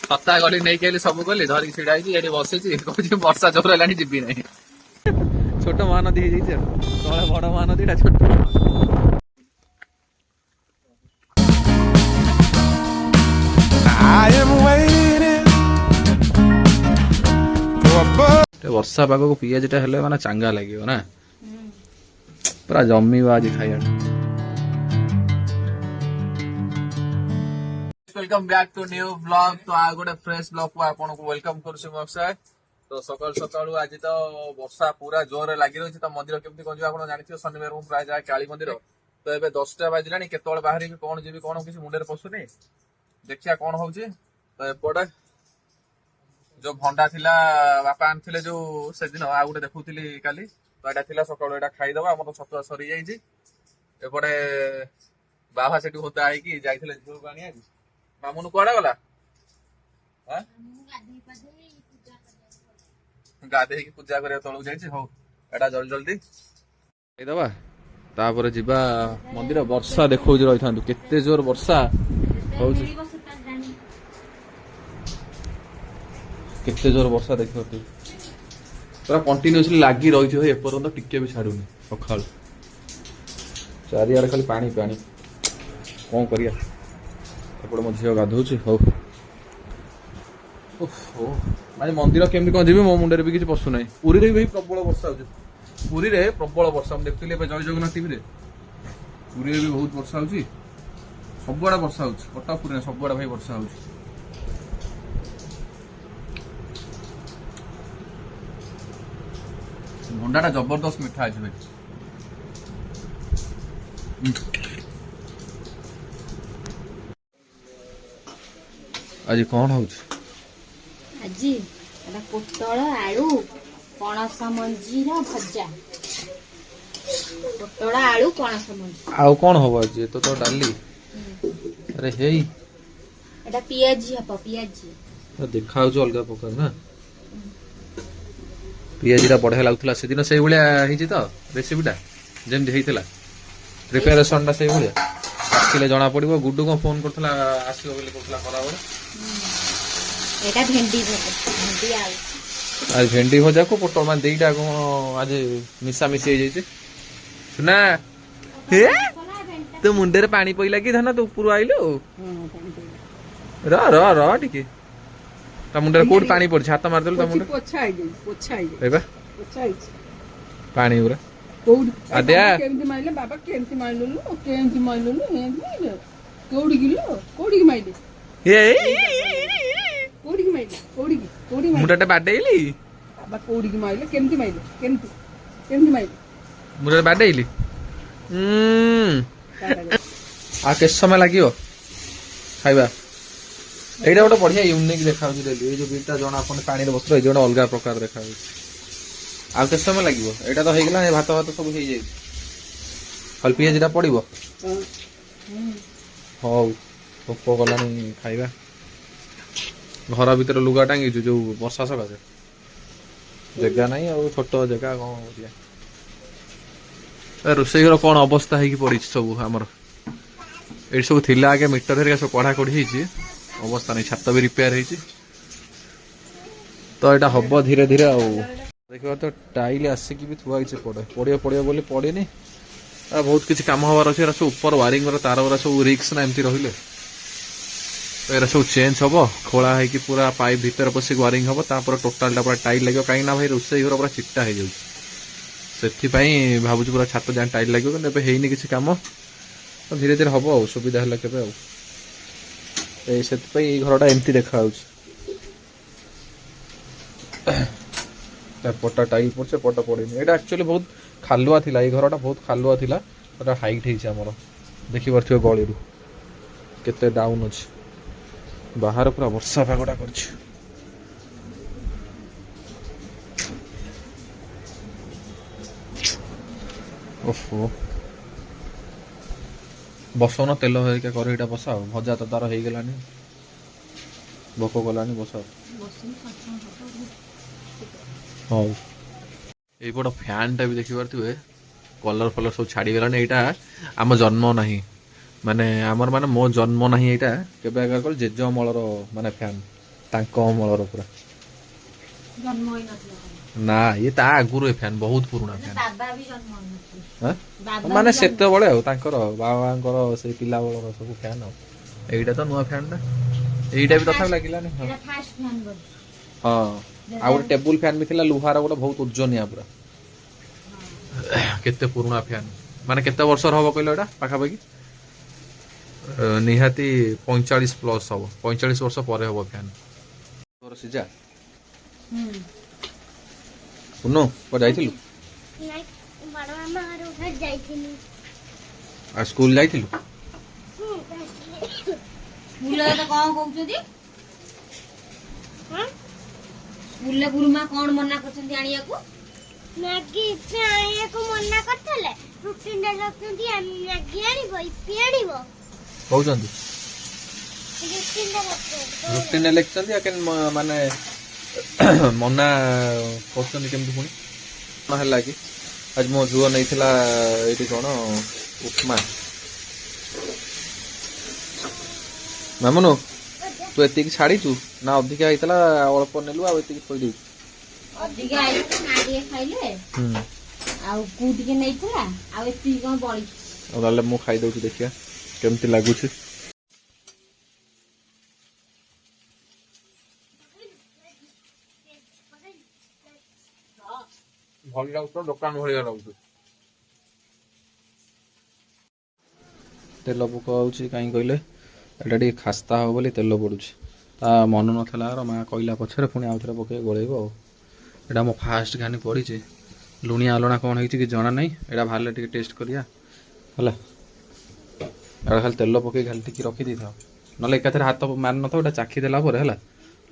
ଛତା ଗଲି ନେଇକି ଆଇଲି ସବୁ ଗଲି ଧରିକି ଛିଡା ହେଇଛି ଏଠି ବସିଛି କହୁଛି ବର୍ଷା ଜୋର ହେଲାଣି ଯିବି ନାହିଁ। ଛୋଟ ମହାନଦୀ ହେଇଯାଇଛି ଆଉ ତଳେ ବଡ ମହାନଦୀ ଟା ଛୋଟ ବର୍ଷା ପାଗକୁ ପିଆଜି ଟା ହେଲେ ମାନେ ଚାଙ୍ଗା ଲାଗିବ ନା ପୁରା ଜମିବ ଆଜି ଖାଇବାଟା। Welcome back to new blog तो आ गोटे फ्रेश ब्लॉग को आपन को वेलकम करूछु मक्सार। तो सकाल सकाल आज तो वर्षा पूरा जोर लगी रही तो मंदिर केमती कौन आप जानते शनिवार मैं प्राय जाए काली मंदिर तो ये 10टा बाजिलानी केतବେଳେ बाहर कौन जी कौन किसी मुंडे पशुनी देखिया कौन हूँ तो एपटे जो भंडा थिला बापा आनथिले जो से दिन आ गोटे देखुली काली तो यहाँ थिला सकाल यहाँ खाईदबा आम तो छतुआ सरी जाइए एपटे बाबा से होता है कि जाइए झील को आनी मामुनु कुआडे गला गाधे पूजा करिया तळु जाइछि हो एटा जल्दी जल्दी दबा तापर जिबा मंदिर वर्षा देखौज रहिथांतु केते जोर वर्षा होउछि केते जोर वर्षा देखियो तू पूरा कंटीन्यूअसली लागी रहिछि हो एपर्यंत टिके भी छाडुनी सखाल चारियार खाली पानी पानी कोन करिया एपटे मो झील गाधौची हौ माने मंदिर केमती कौन जी मो मुंडे भी किसी पशु ना पुरी भी प्रबल वर्षा हो पुरी रे प्रबल वर्षा देखी जय जगन्नाथ टीवी पुरी भी बहुत वर्षा हो सबुआड़े वर्षा हो कटक पुरी सबुआड़े भाई वर्षा हो भंडाटा जबरदस्त मिठा अच्छे भाई आज कौन हो आज पोटल आलू पणस मंजीर भजा पोटल आलू पणस मंजी आउ कौन हो आज तो डाली अरे हे एटा पियाजी हप पियाजी तो देखा अलग प्रकार ना पियाजीटा बढ़िया लगुला से दिन से भाया तो रेसीपीटा जमी होता प्रिपेरेसन टा से भाया आसिले जना पड़ो गुड्डू को फोन करता आसो बोली कहला खराबे एटा भेंडी भजा भेंडी आलू आज भेंडी भजा को पोटल मान देईटा को आज मिसा मिसी हो जाइए सुना हे तो मुंडे रे पानी पइला कि धना तो ऊपर आइलो र र र टिके ता मुंडे कोड पानी पड़ छाता मार देलो ता मुंडे पोछा आई एबा पानी पूरा कोड आद्या केमती माइले बाबा केमती माइलो कोडी की माइले ए कोडी की माइले कोडी मुंडा बाडेइली बाबा कोडी की माइले केमती माइले मुंडा बाडेइली आ केस समय लागियो खाइबा एटा गोटे बढ़िया यूनिक देखा डेली ये जो बीटा जन आप पानी बस्त्र ये अलग प्रकार देखा आ केस समय लगे एटा तो होगा भात भात सब हो जाए खाली पियाजीटा पड़ो हौ भोक गलानी खाइबा घर भीतर लुगा टांगी जो वर्षा सकाशे जगह ना छोट जगह कौन रोषई घर कौन अवस्था है पड़ी सब आमर ये सब थिला आगे मीटर हेरिका सब कढ़ा कढ़ी अवस्था नहीं छात भी रिपेयर हो तो यहाँ हम धीरे धीरे देखा तो टाइल आसिक भी थुआ पड़े पड़ो बोली पड़ेनि बहुत किसी कम हबार अच्छे सब ऊपर वायरिंग तार गुरा सब रिक्स ना एमती रही तो ये सब चेंज हम खोला है कि पूरा पाइप भीतर पशिक वायरिंग हम टोटाल पूरा टाइल लगे कहीं भाई रोषई घर पूरा चिट्टा हो जाए भावुँ पूरा छात जहाँ टाइल लगे कि किसी कम तो धीरे धीरे हम सुविधा है के घरटा एमती देखा पटा टाइल पड़े पट पड़े यहाँ एक्चुअली बहुत खालुआ थिला ये घरटा बहुत खालुआ थिला हाइट होमर देखी पारे गली केते डाउन अच्छे बाहर पूरा वर्षा पागटा कर बसौन तेल हेरिका करेईटा बसा भजा तो तार हो गलानी भोक गलानी बस हाँ यपट फैन टा भी देखी पारे कलर फलर सब छाड़ी गलानी यहाँ आम जन्म नहीं माने आमर माने मो जन्म नहीं यहाँ केबे आगर जेज अमलर माने फैन ତାଙ୍କ ଅମଳର ପୁରା। ଜନ୍ମ ହୋଇନଥିଲା ନା ଇଏ ତା ଆଗରୁ ଏ ଫ୍ୟାନ୍ ବହୁତ ପୁରୁଣା ଫ୍ୟାନ୍। ବାବା ବି ଜନ୍ମ ହୋଇନଥିଲେ। ଆଁ? ବାବା ମାନେ ବି ସେତେବେଳେ ଆଉ ତାଙ୍କର ବାବାଙ୍କର ସେଇ ପିଲା ବେଳର ସବୁ ଫ୍ୟାନ୍ ଆଉ ଏଇଟା ତ ନୂଆ ଫ୍ୟାନ୍ ଟା। ଏଇଟା ବି ତଥାପି ଲାଗିଲାନି। ହଁ ଏଇଟା ଫାଷ୍ଟ ଫ୍ୟାନ୍ ବୋଧେ। ହଁ ଆଉ ଗୋଟେ ଟେବୁଲ ଫ୍ୟାନ୍ ବି ଥିଲା ଲୁହାର ଗୋଟେ ବହୁତ ଓଜନିଆ ପୁରା। କେତେ ପୁରୁଣା ଫ୍ୟାନ୍ ମାନେ କେତେ ବର୍ଷର ହବ କହିଲ ଏଇଟା ପାଖାପାଖି ନିହାତି 45 ପ୍ଲସ୍ ହବ 45 ବର୍ଷ ପରେ ହବ ଫ୍ୟାନ୍। ତୋର ସିଜା ପୁନୁ କୁଆଡେ ଯାଇଥିଲୁ? ବଡ ମାମା ଘର ଯାଇଥିଲି। ଆଉ ସ୍କୁଲ ଯାଇଥିଲୁ? ସ୍କୁଲରେ ତ କଣ କହୁଛନ୍ତି? ସ୍କୁଲରେ ଗୁରୁମା କଣ ମନା କରୁଛନ୍ତି ଆଣିବାକୁ? ମ୍ୟାଗି ଇପି ଆଣିବାକୁ ମନା କରିଥିଲେ। ରୁଟିନ୍ ରଖୁଛନ୍ତି ମ୍ୟାଗି ଆଣିବ ଇପି ଆଣିବ କହୁଛନ୍ତି ରୁଟିନ୍ ରଖୁଛନ୍ତି। ରୁଟିନ୍ ଲେଖିଛନ୍ତି ଆଉ କେମିତି ମାନେ ମନା କରୁଛନ୍ତି କେମିତି ପୁଣି କଣ ହେଲା କି? ଆଜି ମୋ ଝୁଅ ନେଇଥିଲା ଏଇଠି କଣ ଉପମା। ମାମୁନୁ ତୁ ଏତିକି ଛାଡ଼ିଛୁ ନା ଅଧିକା ହେଇଥିଲା ଅଳ୍ପ ନେଲୁ ଆଉ ଏତିକି ଥୋଇ ଦେଇଛୁ? ଅଧିକା ଆଇଥିଲା ମା ଟିକେ ଖାଇଲେ ଆଉ ପୁ ଟିକେ ନେଇଥିଲା ଆଉ ଏତିକି କଣ ବଳିଛି। ଆଉ ତାହେଲେ ମୁଁ ଖାଇଦଉଛି ଦେଖିବା କେମିତି ଲାଗୁଛି। ଭଲ ଲାଗୁଛି ତ ଦୋକାନ ଭଳିଆ ଲାଗୁଛି। ତେଲ ପକାଉଛି କାହିଁ କହିଲେ ଏଇଟା ଟିକେ ଖାସ୍ତା ହବ ବୋଲି ତେଲ ପଡ଼ୁଛି। ତା ମନ ନଥିଲା ମା କହିଲା ପଛରେ ପୁଣି ଆଉ ଥରେ ପକେଇ ଗୋଳେଇବ ଆଉ। ଏଇଟା ମୋ ଫାଷ୍ଟ ଘାନି ପଡ଼ିଛି ଲୁଣିଆ ଆଲଣା କ'ଣ ହେଇଛି କି ଜଣା ନାହିଁ। ଏଇଟା ବାହାରିଲେ ଟିକେ ଟେଷ୍ଟ କରିବା ହେଲା। ଏଇଟା ଖାଲି ତେଲ ପକେଇ ଖାଲି ଟିକେ ରଖିଦେଇଥାଉ ନହେଲେ ଏକାଥରେ ହାତ ମାରି ନଥାଉ ଏଇଟା ଚାଖି ଦେଲା ପରେ ହେଲା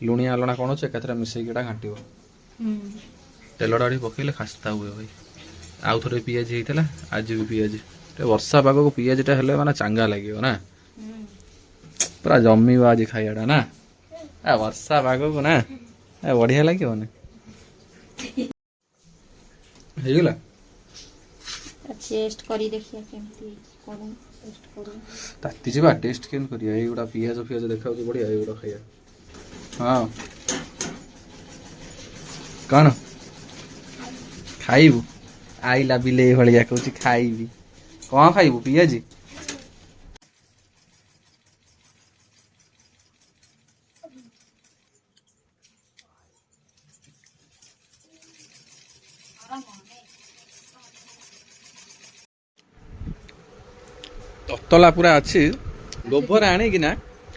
ଲୁଣିଆ ଆଲଣା କ'ଣ ଅଛି ଏକାଥରେ ମିଶେଇକି ଏଇଟା ଘାଣ୍ଟିବ। ତେଲଟା ଟିକେ ପକେଇଲେ ଖାସ୍ତା ହୁଏ ଭାଇ। ଆଉ ଥରେ ପିଆଜି ହେଇଥିଲା ଆଜି ବି ପିଆଜି। ବର୍ଷା ପାଗକୁ ପିଆଜିଟା ହେଲେ ମାନେ ଚାଙ୍ଗା ଲାଗିବ ନା ପୁରା ଜମିବ ଆଜି ଖାଇବାଟା ନା ବର୍ଷା ପାଗକୁ ନା ବଢିଆ ଲାଗିବନି। ହେଇଗଲା ଟେଷ୍ଟ କରି ଦେଖିବା କେମିତି କଣ ଟେଷ୍ଟ କରୁ। ତାତି ଯିବା ଟେଷ୍ଟ କେମିତି କରିବା? ଏଇଗୁଡ଼ା ପିଆଜ ଫିଆଜ ଦେଖାଉଛି ବଢିଆ ଏଇଗୁଡ଼ା ଖାଇବା। ହଁ କ'ଣ ଖାଇବୁ? ଆଇଲା ବିଲେଇ ଭଳିଆ କହୁଛି ଖାଇବି। କ'ଣ ଖାଇବୁ? ପିଆଜି? ତତଲା ପୁରା ଅଛି ଲୋଭରେ ଆଣିକିନା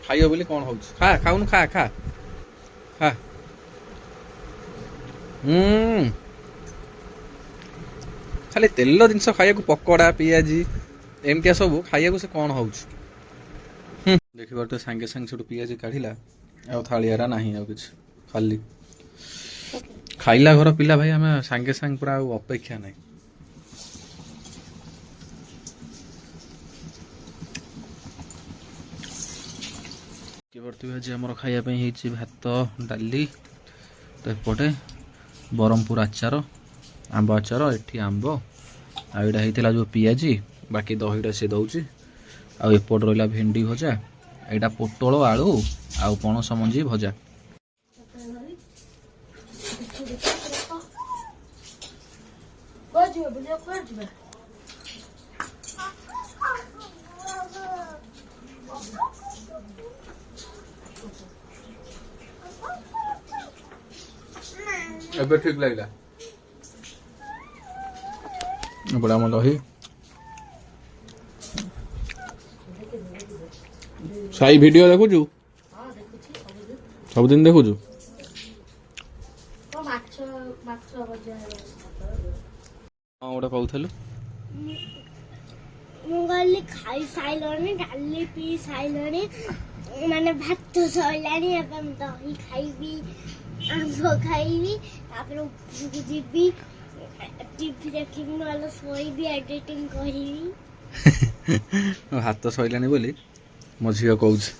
ଖାଇବ ବୋଲି କ'ଣ ହଉଛି? ଖା ଖାଉନୁ ଖା ଖା ଖା। ଖାଲି ତେଲ ଜିନିଷ ଖାଇବାକୁ ପକୋଡ଼ା ପିଆଜି ଏମିତିଆ ସବୁ ଖାଇବାକୁ ସେ କ'ଣ ହଉଛି? ଦେଖିବାର ତ ସାଙ୍ଗେ ସାଙ୍ଗେ ସେଠୁ ପିଆଜି କାଢ଼ିଲା ଆଉ ଥାଳିଆରା ନାହିଁ ଆଉ କିଛି ଖାଲି। ଖାଇଲା ଘର ପିଲା ଭାଇ ଆମେ ସାଙ୍ଗେ ସାଙ୍ଗେ ପୁରା ଆଉ ଅପେକ୍ଷା ନାହିଁ। ଆଜି ଆମର ଖାଇବା ପାଇଁ ହେଇଛି ଭାତ ଡାଲି ତ ଏପଟେ ବ୍ରହ୍ମପୁର ଆଚାର ଆମ୍ବ ଆଚାର ଏଠି ଆମ୍ବ ଆଉ ଏଇଟା ହେଇଥିଲା ଯେଉଁ ପିଆଜି ବାକି ଦହିଟା ସେ ଦେଉଛି ଆଉ ଏପଟେ ରହିଲା ଭେଣ୍ଡି ଭଜା ଏଇଟା ପୋଟଳ ଆଳୁ ଆଉ ପଣସ ମଞ୍ଜି ଭଜା। ଏବେ ଠିକ ଲାଗିଲା ଏପଟେ ଆମ ଦହି ସାଇ ଭିଡିଓ ଦେଖୁଛୁ ସବୁଦିନ ଦେଖୁଛୁ? ହଁ ଗୋଟେ କହୁଥିଲୁ ମୁଁ କହିଲି ଖାଇ ସାଇଲଣି ଡାଲି ପିଇ ସାଇଲଣି ମାନେ ଭାତ ସଇଲାଣି ଏବେ ମୁଁ ଦହି ଖାଇବି ଆମ୍ବ ଖାଇବି ତାପରେ ଉପରକୁ ଯିବି ଟିଭି ଦେଖିବି ନହେଲେ ଶୋଇବି ଏଡିଟିଂ କରିବି। ହାତ ସଇଲାଣି ବୋଲି ମୋ ଝିଅ କହୁଛି।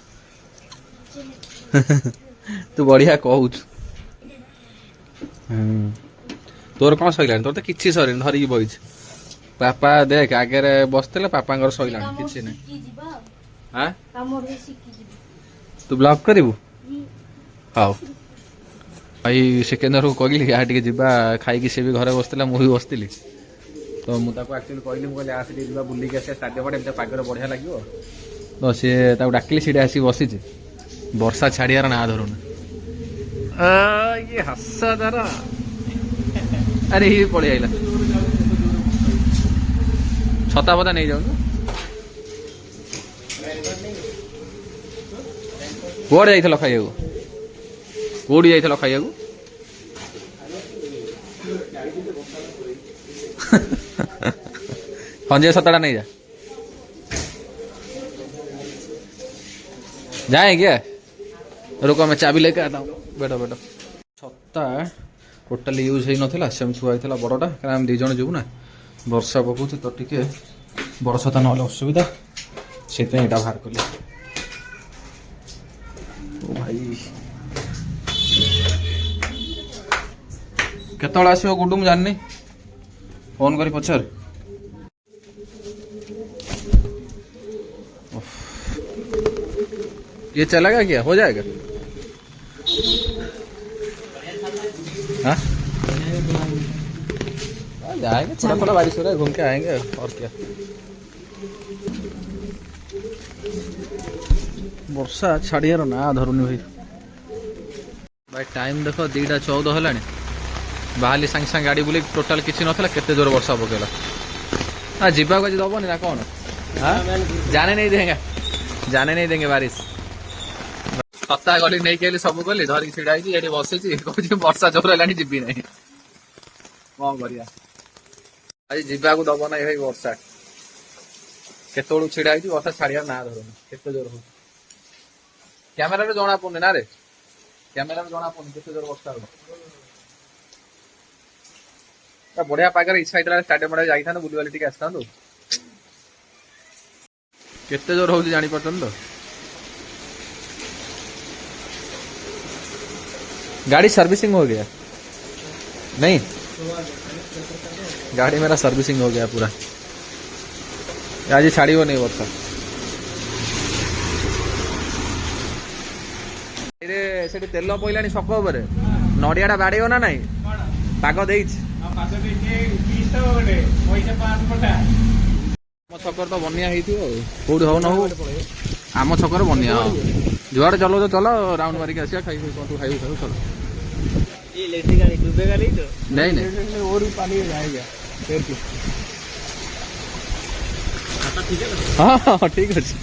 ତୁ ବଢିଆ କହୁଛୁ। ତୋର କ'ଣ ସଇଲାଣି? ତୋର ତ କିଛି ସରିନି ଧରିକି ବଇଛି। ବାପା ଦେଖ ଆଗରେ ବସିଥିଲେ ବାପାଙ୍କର ସଇଲାଣି କିଛି ନାହିଁ। ତୁ ବ୍ଲଗ କରିବୁ? ହଉ ଭାଇ ସିକେନ୍ଦରକୁ କହିଲି ୟା ଟିକେ ଯିବା ଖାଇକି ସେ ବି ଘରେ ବସିଥିଲା ମୁଁ ବି ବସିଥିଲି ତ ମୁଁ ତାକୁ ଆକ୍ଚୁଆଲି କହିଲି ମୁଁ କହିଲି ଆସ ଟିକେ ଯିବା ବୁଲିକି ଆସିବା ଷ୍ଟାଡିୟମ ଆଡ଼େ ଏମିତି ପାଗରେ ବଢ଼ିଆ ଲାଗିବ ତ ସିଏ ତାକୁ ଡାକିଲି ସେଇଠି ଆସିକି ବସିଛି ବର୍ଷା ଛାଡ଼ିବାର ନାଁ ଧରୁନି ଇଏ ହାସ ତାର ଆରେ ଇଏ ପଳେଇ ଆଇଲା ଛତା ଫତା ନେଇଯାଉନୁ କୁଆଡ଼େ ଯାଇଥିଲ ଖାଇବାକୁ କୋଉଠି ଯାଇଥିଲ ଖାଇବାକୁ संजय सतड़ा नहीं जा जाए क्या रुको मैं चाबी लेके आता हूँ बैठो बैठो छता टोटाली यूज हो नाला सेम थुआ होता बड़टा क्या आम दिज जीवु ना वर्षा पकाऊँ तो टे बड़ छता ना असुविधा से बाहर कली ओ भाई केतल आसो गुड्डू मु जानी फोन करी पचार ये चलेगा क्या हो जाएगा हाँ जाएंगे थोड़ा थोड़ा बारिश हो रहा है घूम के आएंगे और क्या वर्षा छाड़ियार ना धरुनी भाई भाई टाइम देख 2:14 है बाहर सागे सागे गाड़ी बुले टोटाल किसी नाला केते जोर वर्षा पकेला हाँ जीवा को दबनी ना कौन हाँ जाने नहीं देंगे बारिश छता गली नहीं कहली सब गली धरिक ढड़ा ये बसी कह वर्षा जोर है जीवी ना कौन कर आज जीवा को दब ना भाई वर्षा केतु ढड़ा वर्षा छाड़िया ना धरुनी केते जोर हो कैमेरा जना पड़नी ना रे कैमेरा जना पड़नी केते जोर वर्षा हो बढ़िया पागे इच्छा होता स्टाडियम आड़े जाता बुली बाली टी आसता केते जोर हो जानी पार्छ तो गाड़ी सर्विसिंग हो गया नहीं गाड़ी मेरा सर्विसिंग हो गया पूरा आज छाड़ी नहीं वर्षा से तेल पईला छक नड़िया बाड़े ना नाई पाग दे छकर तो बनिया कौटी हो न हो आम छकर बनिया हो जुआड़े चलो तो चलो राउंड मारिक आसिया खाई तू खाई खाऊ चलो नहीं नहीं और पानी जाएगा हाँ हाँ ठीक अच्छे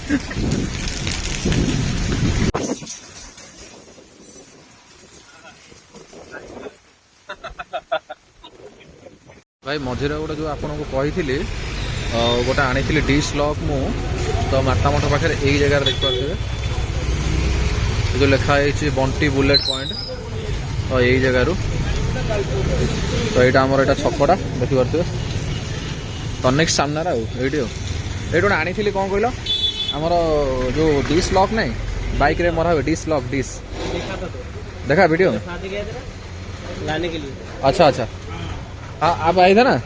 भाई मझे गोटे जो आपको कही गोटे आनी डिश लॉक मु तो मातामठ पाखे यही जगह देखिए जो लिखाई बंटी बुलेट पॉइंट तो यही जगार तो यहाँ आमर यहाँ छकटा देखिपे तो नेक्स्ट सामना ये गोटे आनी कौन कहल आमर जो डिश लॉक नहीं बाइक रे मरा हुए डिश लॉक डिश देखा वीडियो लाने के लिए अच्छा अच्छा हाँ आप आए थे ना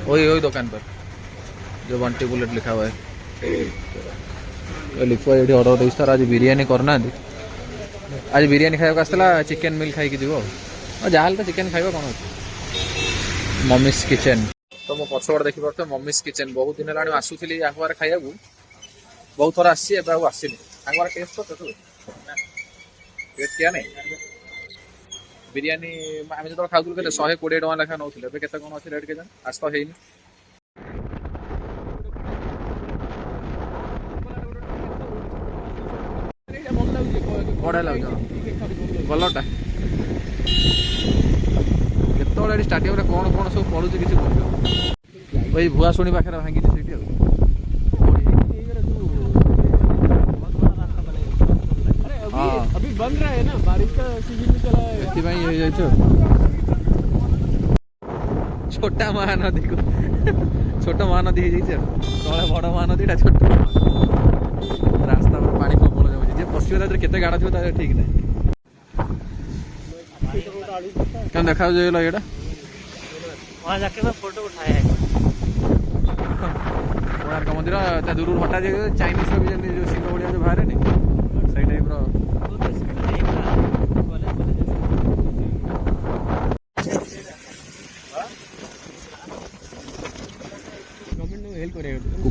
वही दुकान पर जो बंटी बुलेट लिखा हुआ है लिखो ये ऑर्डर दे सर आज बिरयानी करना आज बिरयानी खाया आसला चिकेन मिल खाई जीव जहाँ तो चिकेन खाइबा कौन मम्मीज किचेन तो मो पछपट देखी पार्थ मम्मीज किचेन बहुत दिन है आसूली आखबार खाया बहुत थर आसी आसनी आखबार टेस्ट कर टेस्ट किया नहीं बिरयानी आम जो खाऊ 120 टका लेखा नौ के कौन अच्छे रेट के आज तो है बढ़िया लगे भलटा केत स्टाडियम कौन कौन सब पड़ू किसी वही भुआशुणी पाखे भांगी अभी बन रहा है ना बारिश का सीजन में चला है छोटा महानदी को छोट महानदी तले बड़ महानदी छोट रास्ता पर पानी प्रबल जाऊँगी पशिला केते गाड़ थी ठीक ना क्या देखा ये वहाँ जाके मैं फोटो उठाया है कोणार्क मंदिर दूर हटा चाइनीज भी जो सिंह भड़िया जो बाहर नहीं टाइप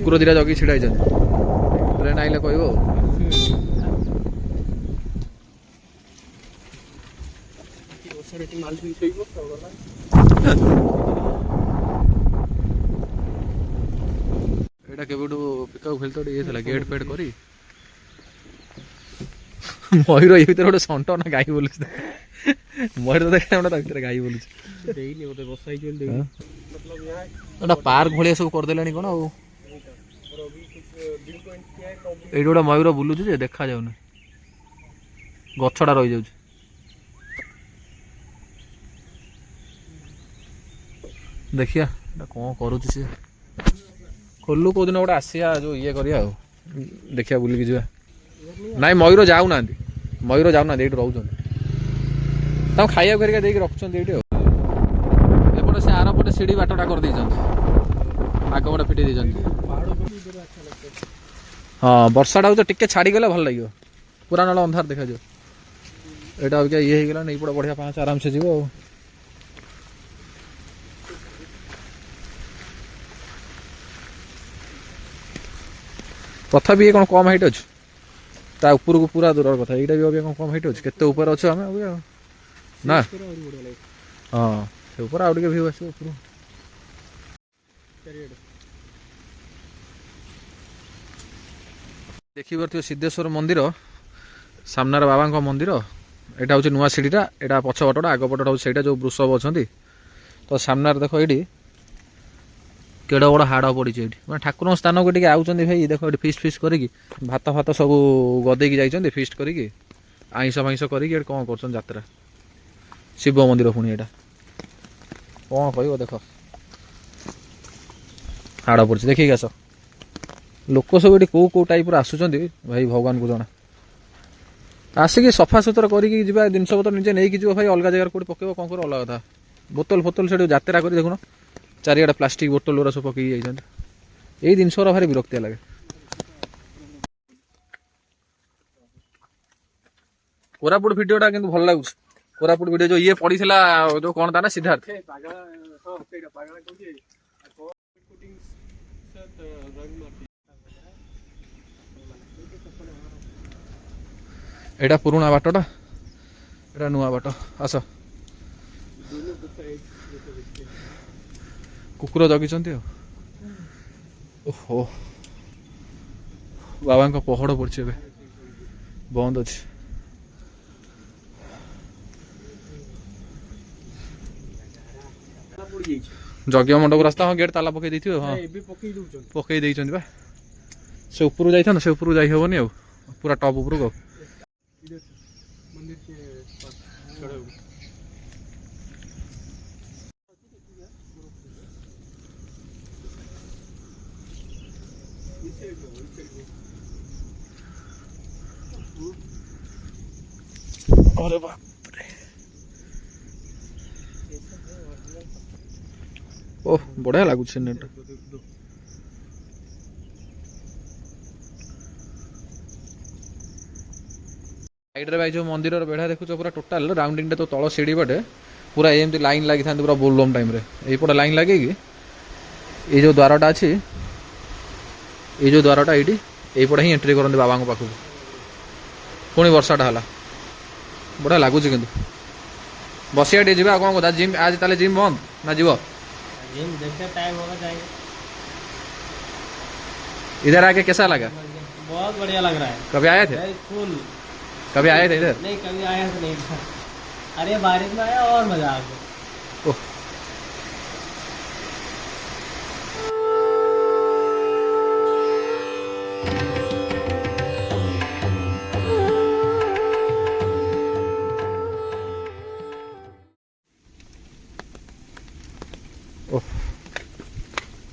କୁକୁର ଦିଟା ଜଗି ଛିଡ଼ା ହେଇଛନ୍ତି ଟ୍ରେନ୍ ଆଇଲେ କହିବ ଆଉ। ଏଇଟା କେବେଠୁ ପିକଅପ୍ ଖେଳିତ ଗୋଟେ ଇଏ ଥିଲା ଗେଟ୍ ଫେଟ୍ କରି ମୟୂର ଏ ଭିତରେ ଗୋଟେ ଷଣ୍ଟ ନା ଗାଈ ବୋଲୁଛି ମୟୂର ତ ଦେଖା ତା ଭିତରେ ଗାଈ ବୋଲୁଛି। ଏଇଟା ପାର୍କ ଭଳିଆ ସବୁ କରିଦେଲାଣି କଣ ଆଉ। ଏଇଠି ଗୋଟେ ମୟୂର ବୁଲୁଛି ଯେ ଦେଖାଯାଉନି ଗଛଟା ରହିଯାଉଛି। ଦେଖିଆ ଏଇଟା କଣ କରୁଛି ସେ ଖୋଲୁ କୋଉଦିନ ଗୋଟେ ଆସିବା ଯୋଉ ଇଏ କରିବା ଆଉ ଦେଖିବା ବୁଲିକି ଯିବା। ନାଇଁ ମୟୂର ଯାଉନାହାନ୍ତି ଏଇଠି ରହୁଛନ୍ତି ତାଙ୍କୁ ଖାଇବାକୁ ହେରିକା ଦେଇକି ରଖୁଛନ୍ତି ଏଇଠି ଆଉ। ଏପଟେ ସେ ଆର ପଟେ ସିଡ଼ି ବାଟଟା କରିଦେଇଛନ୍ତି ଆଗ ପଟେ ଫିଟେଇ ଦେଇଛନ୍ତି। ହଁ ବର୍ଷାଟା ହଉଛି ଟିକେ ଛାଡ଼ିଗଲେ ଭଲ ଲାଗିବ ପୁରା ନହେଲେ ଅନ୍ଧାର ଦେଖାଯିବ। ଏଇଟା ଅବିକା ଇଏ ହେଇଗଲାଣି ଏଇପଟେ ବଢ଼ିଆ ପାଞ୍ଚ ଆରାମସେ ଯିବ ଆଉ। ତଥାପି ଇଏ କ'ଣ କମ୍ ହାଇଟ୍ ଅଛି ତା ଉପରକୁ ପୁରା ଦୂରର କଥା। ଏଇଟା ବି ଅବିକା କ'ଣ କମ୍ ହାଇଟ୍ ଅଛି କେତେ ଉପରେ ଅଛୁ ଆମେ ଅବିକା ନା। ହଁ ସେ ଉପରେ ଆଉ ଟିକେ ଭିଉ ଆସିବ ଉପରୁ। ଦେଖିପାରୁଥିବେ ସିଦ୍ଧେଶ୍ୱର ମନ୍ଦିର ସାମ୍ନାରେ ବାବାଙ୍କ ମନ୍ଦିର। ଏଇଟା ହେଉଛି ନୂଆ ସିଡ଼ିଟା ଏଇଟା ପଛ ପଟଟା ଆଗ ପଟଟା ହେଉଛି ସେଇଟା ଯେଉଁ ବୃଷଭ ଅଛନ୍ତି। ତ ସାମ୍ନାରେ ଦେଖ ଏଇଠି କେଡ଼ ବଡ଼ ହାଡ଼ ପଡ଼ିଛି ଏଇଠି ମାନେ ଠାକୁରଙ୍କ ସ୍ଥାନକୁ ଟିକେ ଆଉଛନ୍ତି ଭାଇ। ଦେଖ ଏଠି ଫିଷ୍ଟ କରିକି ଭାତ ଫାତ ସବୁ ଗଦେଇକି ଯାଇଛନ୍ତି ଫିଷ୍ଟ କରିକି ଆଇଁଷ ଫାଇଁଷ କରିକି ଏଠି କ'ଣ କରୁଛନ୍ତି ଯାତ୍ରା। ଶିବ ମନ୍ଦିର ପୁଣି ଏଇଟା କ'ଣ କହିବ ଦେଖ ହାଡ଼ ପଡ଼ିଛି ଦେଖିକି ଆସ। ଲୋକ ସବୁ ଏଠି କେଉଁ କେଉଁ ଟାଇପ୍ର ଆସୁଛନ୍ତି ଭାଇ ଭଗବାନଙ୍କୁ ଜଣା। ଆସିକି ସଫାସୁତୁରା କରିକି ଯିବା ଜିନିଷପତ୍ର ନିଜେ ନେଇକି ଯିବ ଭାଇ। ଅଲଗା ଜାଗାରେ କେଉଁଠି ପକେଇବ କ'ଣ କରିବ ଅଲଗା କଥା। ବୋତଲ ଫୋତଲ ସେଠି ଯାତ୍ରା କରି ଦେଖୁନ ଚାରିଆଡ଼େ ପ୍ଲାଷ୍ଟିକ ବୋତଲ ଗୁରା ସବୁ ପକେଇକି ଯାଇଛନ୍ତି। ଏଇ ଜିନିଷଗୁରା ଭାରି ବିରକ୍ତିଆ ଲାଗେ। କୋରାପୁଟ ଭିଡ଼ିଓଟା କିନ୍ତୁ ଭଲ ଲାଗୁଛି। କୋରାପୁଟ ଭିଡ଼ିଓ ଯୋଉ ଇଏ ପଡ଼ିଥିଲା ଯୋଉ କ'ଣ ତା ନା ସିଦ୍ଧାର୍ଥ। ଏଇଟା ପୁରୁଣା ବାଟଟା ଏଇଟା ନୂଆ ବାଟ ଆସ। କୁକୁର ଜଗିଛନ୍ତି ଆଉ। ଓହୋ ବାବାଙ୍କ ପହଡ଼ ପଡ଼ିଛି ଏବେ ବନ୍ଦ ଅଛି। ଯଜ୍ଞ ମଣ୍ଡପ ରାସ୍ତା ହଁ ଗେଟ୍ ତାଲା ପକେଇ ଦେଇଥିବେ। ହଁ ପକେଇ ଦେଇଛନ୍ତି ବା। ସେ ଉପରକୁ ଯାଇଥାନ୍ତ ସେ ଉପରକୁ ଯାଇ ହେବନି ଆଉ ପୁରା ଟପ୍ ଉପରକୁ ଆଉ। अरे बाप रे ओह बढ़िया लगुच नेट। साइड रे भाई जो मंदिर बेढ़ा देखुच पूरा टोटाल राउंडिंग तो तल सीढ़ी पटे पूरा एमती लाइन लगी था पूरा बोलबम टाइम रे यपटे लाइन लगे कि ये जो द्वारटा अच्छी ये जो द्वारटा ये यपटे ही एंट्री करते बाबा पाखक पुणी वर्षाटा है बढ़िया लगुच कि बसिया टे जा कौन कथा जिम आज ताले जिम बंद ना जीव जिम देखते टाइम होगा जाएंगे। इधर आके कैसा लगा? बहुत बढ़िया लग रहा है। कभी आए थे? फुल कभी आए थे इधर? नहीं कभी आया तो नहीं था। अरे बारिश में आया और मजा आ गया। ओह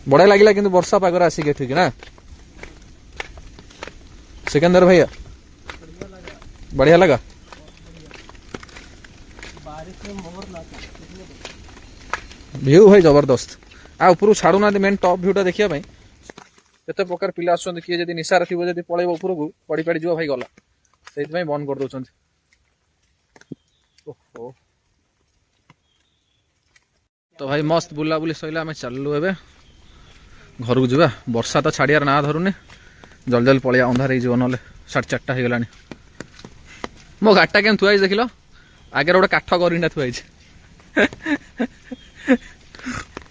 बढ़िया लगे कि वर्षा पागर आसिक ठीक ना सिकंदर भैया बढ़िया लगा। व्यू भाई जबरदस्त आ ऊपर छाड़ू ना मेन टॉप व्यूटा देखिया केते प्रकार पिला आसुछन किए जदी निशार थिबो जदी पळेबो ऊपर को पड़ी पड़ी जो भाई गला सेति भाई बंद कर दोछन। ओहो तो भाई मस्त बुला बुली सइला हमें चललु एबे ଘରକୁ ଯିବା ବର୍ଷା ତ ଛାଡ଼ିବାର ନା ଧରୁନି ଜଲ୍ଦି ଜଲ୍ଦି ପଳେଇବା ଅନ୍ଧାର ହେଇଯିବ ନହେଲେ 4:30 ହେଇଗଲାଣି ମୋ ଗାଡ଼ିଟା କେମିତି ଥୁଆ ହେଇଛି ଦେଖିଲ ଆଗରେ ଗୋଟେ କାଠ ଗରିଣ୍ଡା ଥୁଆ ହେଇଛି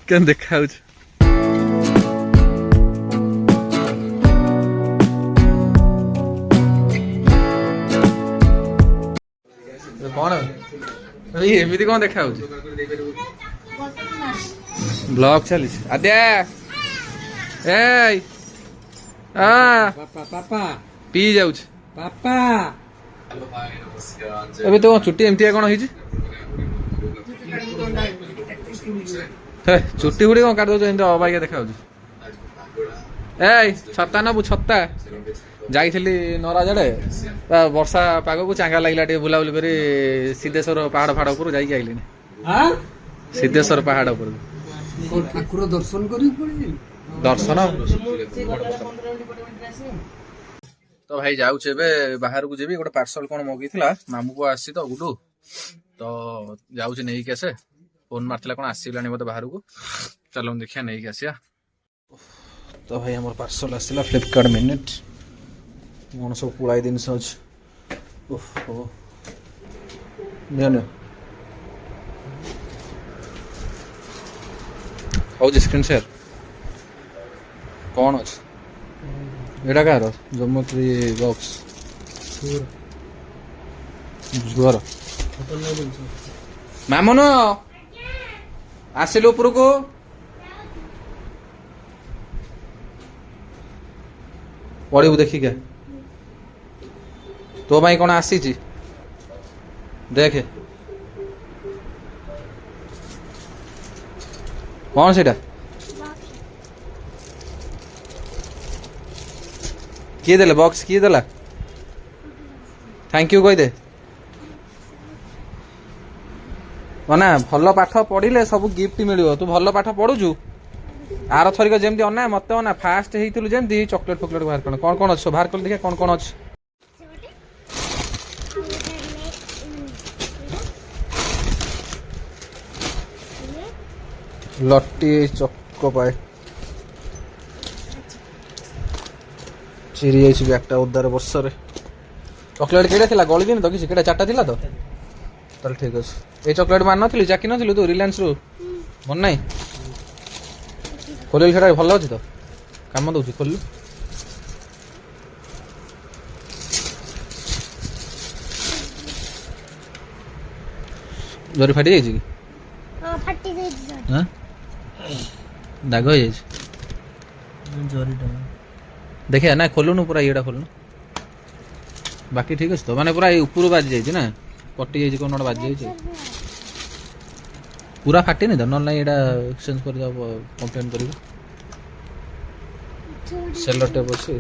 କେମିତି ଦେଖାଯାଉଛି କଣ ଏମିତି କଣ ଦେଖାଯାଉଛି ବ୍ଲଗ ଚାଲିଛି ଆଦ୍ୟା ଏଇ ପିଇ ଯାଉଛି ଏବେ ତ ଚୁଟି ଏମିତିଆ କଣ ହେଇଛି ଚୁଟି ଫୁଟି କଣ କାଟି ଦଉଛ ଏମିତି ଅବାଗିଆ ଦେଖାଯାଉଛି ଏଇ ଛତା ନବୁ ଛତା ଯାଇଥିଲି ନରାଜ ଆଡେ ବର୍ଷା ପାଗକୁ ଚାଙ୍ଗା ଲାଗିଲା ଟିକେ ବୁଲାବୁଲି କରି ସିଦ୍ଧେଶ୍ୱର ପାହାଡ ଫାହାଡ ଉପରୁ ଯାଇକି ଆଇଲିଣି ସିଦ୍ଧେଶ୍ୱର ପାହାଡ ଉପରକୁ ଠାକୁର ଦର୍ଶନ କରି ଦର୍ଶନ ତ ଭାଇ ଯାଉଛି ଏବେ ବାହାରକୁ ଯିବି ଗୋଟେ ପାର୍ସଲ କଣ ମଗେଇଥିଲା ମାମୁ ପୁଅ ଆସିଛି ତ ଗୁଡୁ ତ ଯାଉଛି ନେଇକି ଆସେ ଫୋନ ମାରିଥିଲା କଣ ଆସିଲାଣି ବୋଧେ ବାହାରକୁ ଚାଲ ଦେଖିବା ନେଇକି ଆସିବା ତ ଭାଇ ଆମର ପାର୍ସଲ ଆସିଥିଲା ଫ୍ଲିପକାର୍ଟ ମିନିଟ୍ କଣ ସବୁ ପୁଳାଇ ଜିନିଷ ଅଛି ଓହୋ ନିଅ ହଉଛି ସ୍କ୍ରିନ୍ ସେୟାର କଣ ଅଛି ଏଇଟା କାହାର ଜୋମେଟ୍ରି ବକ୍ସ ଝୁଅର ମାମୁନ ଆସିଲୁ ଉପରକୁ ପଢିବୁ ଦେଖିକା ତୋ ପାଇଁ କଣ ଆସିଛି ଦେଖେ କଣ ସେଇଟା କିଏ ଦେଲେ ବକ୍ସ କିଏ ଦେଲା ଥ୍ୟାଙ୍କ ୟୁ କହିଦେ ଅନା ଭଲ ପାଠ ପଢିଲେ ସବୁ ଗିଫ୍ଟ ମିଳିବ ତୁ ଭଲ ପାଠ ପଢୁଛୁ ଆର ଥରିକ ଯେମିତି ଅନା ମତେ ଅନା ଫାଷ୍ଟ ହେଇଥିଲୁ ଯେମିତି ଚକଲେଟ ଫକଲେଟ ବାହାର କଣ କଣ କଣ ଅଛି ବାହାର କଲେ ଦେଖିଆ କଣ କଣ ଅଛି ଲଟି ଚକ ପାଏ ଚିରି ଯାଇଛି ବ୍ୟାଗଟା ଓଦାରେ ବର୍ଷାରେ ଚକଲେଟ କେଇଟା ଥିଲା ଗଳିଦିନି ତ କିଛି କେଟା 4ଟା ଥିଲା ତ ତାହେଲେ ଠିକ ଅଛି ଏଇ ଚକଲେଟ ମାନ ନଥିଲି ଚାକି ନଥିଲୁ ତୁ ରିଲାଏନ୍ସ ରୁ ମନେ ନାହିଁ ଖୋଲିଲୁ ସେଟା ଭଲ ଅଛି ତ କାମ ଦଉଛି ଖୋଲିଲୁ ଜରି ଫାଟି ଯାଇଛି କି ଫାଟି ଯାଇଛି ହଁ ଦାଗ ହେଇଯାଇଛି ଦେଖିଆ ନା ଖୋଲୁନୁ ପୁରା ଇଏଟା ଖୋଲୁନୁ ବାକି ଠିକ ଅଛି ତ ମାନେ ପୁରା ଏଇ ଉପରୁ ବାଜି ଯାଇଛି ନା କଟି ଯାଇଛି କଣ ଗୋଟେ ବାଜି ଯାଇଛି ପୁରା ଫାଟିନି ତ ନହେଲେ ନାଇଁ ଏଇଟା ଏକ୍ସଚେଞ୍ଜ କରିଦେବ କମ୍ପ୍ଲେନ୍ କରିବ ସେଲୋ ଟେପ୍ ଅଛି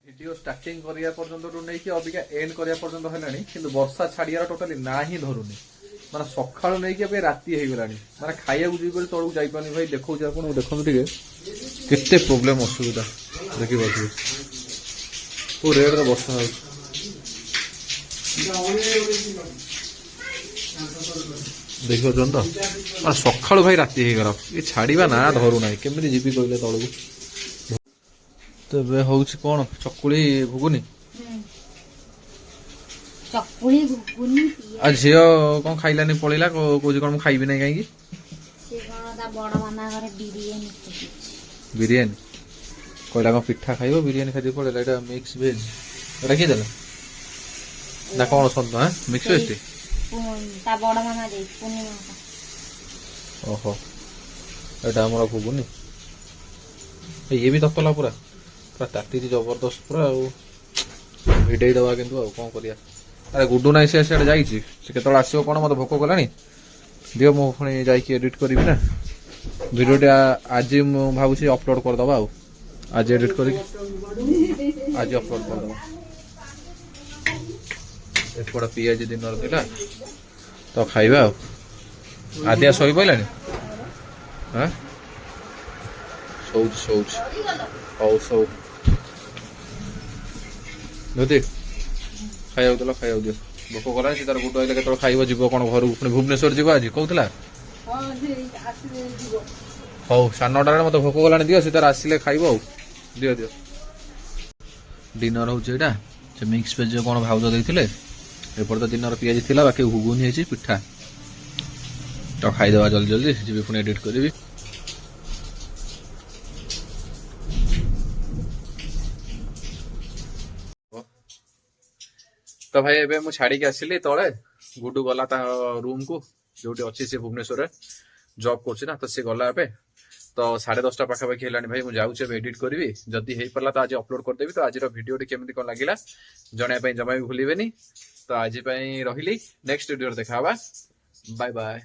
ଭିଡିଓ ଷ୍ଟାର୍ଟିଂ କରିବା ପର୍ଯ୍ୟନ୍ତରୁ ନେଇକି ଅବିକା ଏଣ୍ଡ କରିବା ପର୍ଯ୍ୟନ୍ତ ହେଲାଣି କିନ୍ତୁ ବର୍ଷା ଛାଡିବାର ଟୋଟାଲି ନା ହିଁ ଧରୁନି ମାନେ ସକାଳୁ ନେଇକି ଏବେ ରାତି ହେଇଗଲାଣି ମାନେ ଖାଇବାକୁ ଯିବି ବୋଲି ତଳକୁ ଯାଇପାରୁନି ଭାଇ ଦେଖଉଛି ଆପଣଙ୍କୁ ଦେଖନ୍ତୁ ଟିକେ କେତେ ପ୍ରୋବ୍ଲେମ ଅସୁବିଧା ଦେଖିପାରୁଥିବେ କୋଉ ରେଡ୍ରେ ବର୍ଷା ହଉଛି ଦେଖିପାରୁଛନ୍ତି ତ ମାନେ ସକାଳୁ ଭାଇ ରାତି ହେଇଗଲା ଏ ଛାଡିବା ନା ଧରୁନାହିଁ କେମିତି ଯିବି କହିଲେ ତଳକୁ ତ ଏବେ ହଉଛି କଣ ଚକୁଳି ଘୁଗୁନି ଚକୁଳି ଘୁଗୁନି ଆଉ ଝିଅ କଣ ଖାଇଲାନି ପଳେଇଲା କହୁଛି କଣ ମୁଁ ଖାଇବି ନାହିଁ କାହିଁକି ସେ କଣ ତା ବଡ ମାମା ଘରେ ବିରିୟାନୀ ବିରିୟାନୀ କହିଲା କଣ ପିଠା ଖାଇବ ବିରିୟାନୀ ଖାଇଦେଇ ପଳେଇଲା ଏଇଟା ମିକ୍ସ ଭେଜ ଏଇଟା କିଏ ଦେଲା ନା କଣ ସନ୍ଦ ମିକ୍ସ ଭେଜ ଟି ତା ବଡ ମାମା ଦେଇଛି ପୂର୍ଣ୍ଣିମା ଓହୋ ଏଇଟା ଆମର ଘୁଗୁନି ଇଏ ବି ତତଲା ପୁରା ପୁରା ତାତିଛି ଜବରଦସ୍ତ ପୁରା ଆଉ ଭିଡେଇ ଦବା କିନ୍ତୁ ଆଉ କଣ କରିବା ଆରେ ଗୁଡୁ ନାଇଁ ସେ ସିଆଡେ ଯାଇଛି ସେ କେତେବେଳେ ଆସିବ କଣ ମତେ ଭୋକ କଲାଣି ଦିଅ ମୁଁ ପୁଣି ଯାଇକି ଏଡିଟ୍ କରିବି ନା ଭିଡିଓଟା ଆଜି ମୁଁ ଭାବୁଛି ଅପଲୋଡ କରିଦବା ଆଉ ଆଜି ଏଡିଟ୍ କରିକି ଆଜି ଅପଲୋଡ କରିଦବା ଏପଟେ ପିଆଜି ଦିନର ଥିଲା ତ ଖାଇବା ଆଉ ଆଦିଆ ଶୋଇ ପଇଲାଣି ହଁ ଶୋଉଛି ଶୋଉଛି ହଉ ଶୋଉ ଯଦି ଖାଇବାକୁ ଦେଲ ଖାଇବାକୁ ଦିଅ ଭୋକ କଲାଣି ସେ ତାର ଗୁଡ ଆଇଲେ କେତେବେଳେ ଖାଇବ ଯିବ କଣ ଘରକୁ ପୁଣି ଭୁବନେଶ୍ୱର ଯିବ ଆଜି କହୁଥିଲା ହଉ 9:30 ମତେ ଭୋକ ଗଲାଣି ଦିଅ ସେ ତାର ଆସିଲେ ଖାଇବ ଆଉ ଦିଅ ଦିଅ ଡିନର ହଉଛି ଏଇଟା ସେ ମିକ୍ସ ଭେଜ କଣ ଭାଉଜ ଦେଇଥିଲେ ଏପଟେ ତ ଦିନର ପିଆଜି ଥିଲା ବାକି ଘୁଗୁନି ହେଇଛି ପିଠା ତ ଖାଇଦେବା ଜଲ୍ଦି ଜଲ୍ଦି ଯିବି ପୁଣି ଏଡିଟ୍ କରିବି ତ ଭାଇ ଏବେ ମୁଁ ଛାଡିକି ଆସିଲି ତଳେ ଗୁଡୁ ଗଲା ତା ରୁମ୍ କୁ ଯୋଉଠି ଅଛି ସେ ଭୁବନେଶ୍ୱରରେ ଜବ୍ କରୁଛି ନା ତ ସେ ଗଲା ଏବେ ତ 10:30 ପାଖାପାଖି ହେଲାଣି ଭାଇ ମୁଁ ଯାଉଛି ଏବେ ଏଡିଟ୍ କରିବି ଯଦି ହେଇପାରିଲା ତ ଆଜି ଅପଲୋଡ୍ କରିଦେବି ତ ଆଜିର ଭିଡିଓଟି କେମିତି କଣ ଲାଗିଲା ଜଣାଇବା ପାଇଁ ଜମା ବି ଭୁଲିବେନି ତ ଆଜି ପାଇଁ ରହିଲି ନେକ୍ସଟ ଭିଡିଓରେ ଦେଖା ହବା ବାଏ ବାଏ